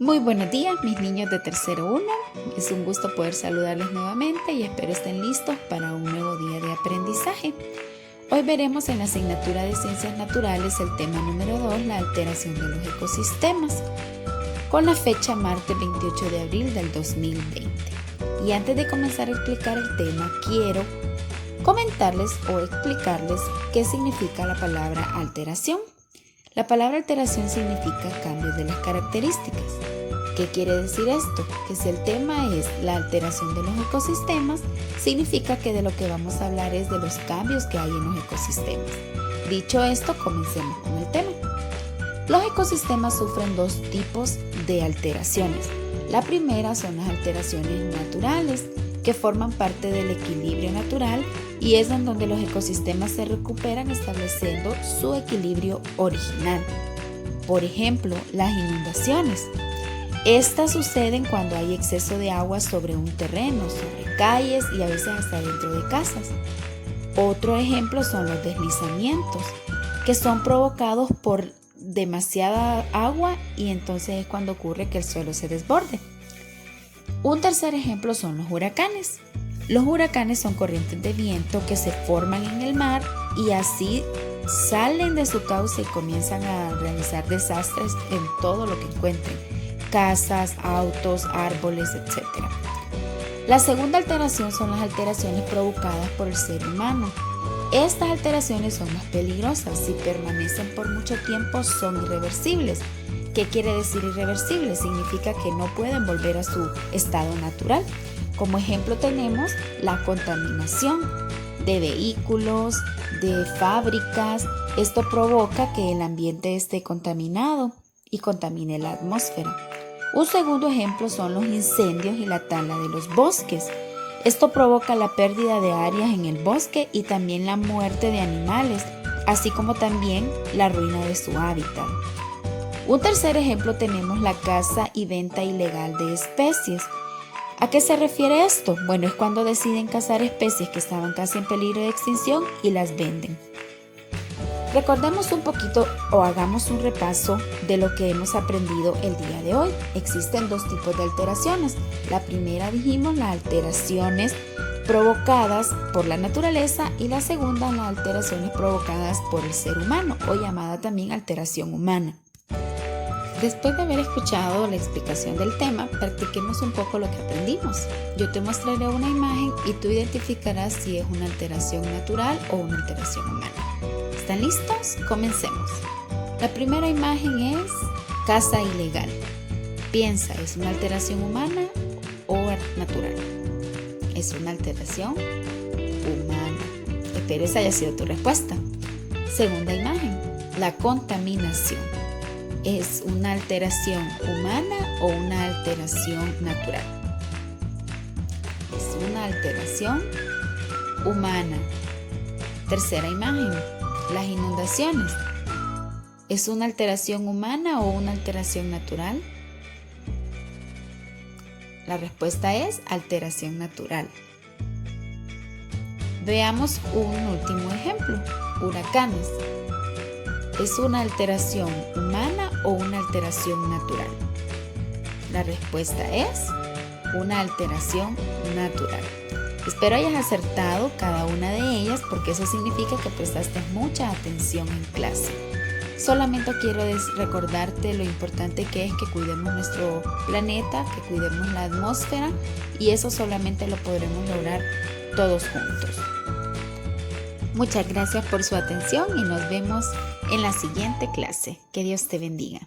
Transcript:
Muy buenos días, mis niños de tercero 1. Es un gusto poder saludarles nuevamente y espero estén listos para un nuevo día de aprendizaje. Hoy veremos en la asignatura de Ciencias Naturales el tema número 2, la alteración de los ecosistemas, con la fecha martes 28 de abril del 2020. Y antes de comenzar a explicar el tema, quiero comentarles o explicarles qué significa la palabra alteración. La palabra alteración significa cambios de las características. ¿Qué quiere decir esto? Que si el tema es la alteración de los ecosistemas, significa que de lo que vamos a hablar es de los cambios que hay en los ecosistemas. Dicho esto, comencemos con el tema. Los ecosistemas sufren dos tipos de alteraciones. La primera son las alteraciones naturales, que forman parte del equilibrio natural y es en donde los ecosistemas se recuperan estableciendo su equilibrio original. Por ejemplo, las inundaciones. Estas suceden cuando hay exceso de agua sobre un terreno, sobre calles y a veces hasta dentro de casas. Otro ejemplo son los deslizamientos, que son provocados por demasiada agua y entonces es cuando ocurre que el suelo se desborde. Un tercer ejemplo son los huracanes. Los huracanes son corrientes de viento que se forman en el mar y así salen de su cauce y comienzan a realizar desastres en todo lo que encuentren, casas, autos, árboles, etc. La segunda alteración son las alteraciones provocadas por el ser humano. Estas alteraciones son más peligrosas. Si permanecen por mucho tiempo son irreversibles. ¿Qué quiere decir irreversible? Significa que no pueden volver a su estado natural. Como ejemplo tenemos la contaminación de vehículos, de fábricas. Esto provoca que el ambiente esté contaminado y contamine la atmósfera. Un segundo ejemplo son los incendios y la tala de los bosques. Esto provoca la pérdida de áreas en el bosque y también la muerte de animales, así como también la ruina de su hábitat. Un tercer ejemplo tenemos la caza y venta ilegal de especies. ¿A qué se refiere esto? Bueno, es cuando deciden cazar especies que estaban casi en peligro de extinción y las venden. Recordemos un poquito o hagamos un repaso de lo que hemos aprendido el día de hoy. Existen dos tipos de alteraciones. La primera dijimos las alteraciones provocadas por la naturaleza y la segunda las alteraciones provocadas por el ser humano o llamada también alteración humana. Después de haber escuchado la explicación del tema, practiquemos un poco lo que aprendimos. Yo te mostraré una imagen y tú identificarás si es una alteración natural o una alteración humana. ¿Están listos? Comencemos. La primera imagen es caza ilegal. Piensa, ¿es una alteración humana o natural? Es una alteración humana. Espero esa haya sido tu respuesta. Segunda imagen, la contaminación. ¿Es una alteración humana o una alteración natural? Es una alteración humana. Tercera imagen, las inundaciones. ¿Es una alteración humana o una alteración natural? La respuesta es alteración natural. Veamos un último ejemplo, huracanes. ¿Es una alteración humana o una alteración natural? La respuesta es una alteración natural. Espero hayas acertado cada una de ellas porque eso significa que prestaste mucha atención en clase. Solamente quiero recordarte lo importante que es que cuidemos nuestro planeta, que cuidemos la atmósfera y eso solamente lo podremos lograr todos juntos. Muchas gracias por su atención y nos vemos en la siguiente clase. Que Dios te bendiga.